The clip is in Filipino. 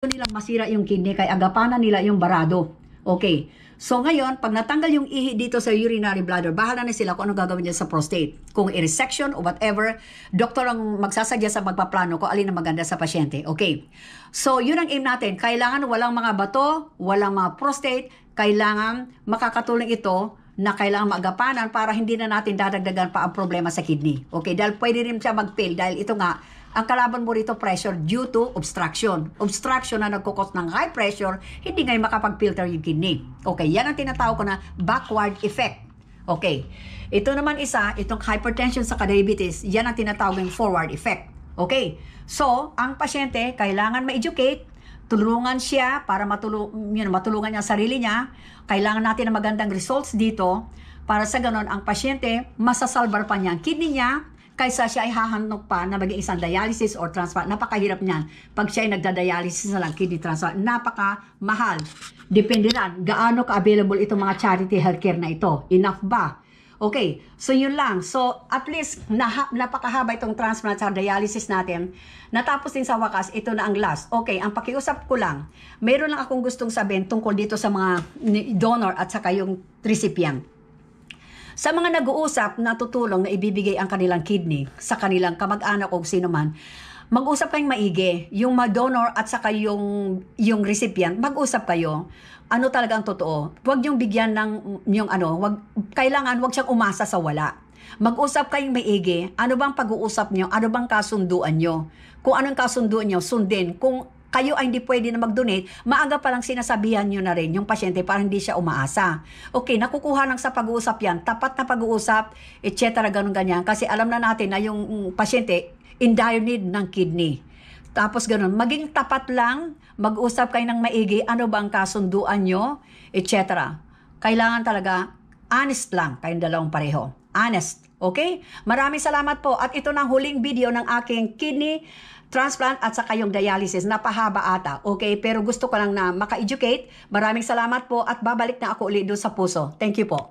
nilang masira yung kidney kaya agapanan nila yung barado. Okay. So ngayon, pag natanggal yung ihi dito sa urinary bladder, bahala na sila kung ano gagawin niya sa prostate. Kung i-resection or whatever, doktor ang magsasadya sa magpaplano kung alin ang maganda sa pasyente. Okay. So yun ang aim natin. Kailangan walang mga bato, walang mga prostate, kailangan makakatulong ito na kailangan maagapanan para hindi na natin dadagdagan pa ang problema sa kidney. Okay, dahil pwede rin siya mag-fail dahil ito nga, ang kalaban mo rito pressure due to obstruction. Obstruction na nagkukos ng high pressure, hindi ngayon makapag-filter yung kidney. Okay, yan ang tinatawag ko na backward effect. Okay, ito naman isa, itong hypertension sa diabetes, yan ang tinatawag ng forward effect. Okay, so ang pasyente kailangan ma-educate, tulungan siya para matulungan niya sarili niya. Kailangan natin ng magandang results dito para sa ganon ang pasyente masasalbar pa niya ang kidney niya kaysa siya ay hahanap pa na maging isang dialysis or transplant. Napakahirap niyan. Pag siya ay nagda-dialysis na lang, kidney transplant, napakamahal. Depende na gaano ka-available itong mga charity healthcare na ito. Enough ba? Okay, so yun lang. So at least napakahaba itong transplant sa dialysis natin. Natapos din sa wakas, ito na ang last. Okay, ang pakiusap ko lang, mayroon lang akong gustong sabihin tungkol dito sa mga donor at saka yung recipient. Sa mga nag-uusap na tutulong na ibibigay ang kanilang kidney sa kanilang kamag-anak o sino man, mag-usap kayong maigi. Yung donor at saka yung recipient, mag-usap kayo. Ano talaga ang totoo? Huwag niyong bigyan ng yung kailangan huwag siyang umasa sa wala. Mag-usap kayong maigi. Ano bang pag-uusap niyo? Ano bang kasunduan niyo? Kung anong kasunduan niyo, sundin. Kung kayo ay hindi pwede na mag-donate, maaga pa lang sinasabihan nyo na rin yung pasyente para hindi siya umaasa. Okay, nakukuha lang sa pag-uusap yan, tapat na pag-uusap, etc. ganun ganyan. Kasi alam na natin na yung pasyente in dire need ng kidney. Tapos ganun, maging tapat lang, mag-usap kayo ng maigi, ano bang kasunduan nyo, etc. Kailangan talaga, honest lang kayong dalawang pareho. Honest. Okay? Maraming salamat po. At ito na ang huling video ng aking kidney transplant at saka yung dialysis. Napahaba ata. Okay? Pero gusto ko lang na maka-educate. Maraming salamat po at babalik na ako ulit doon sa puso. Thank you po.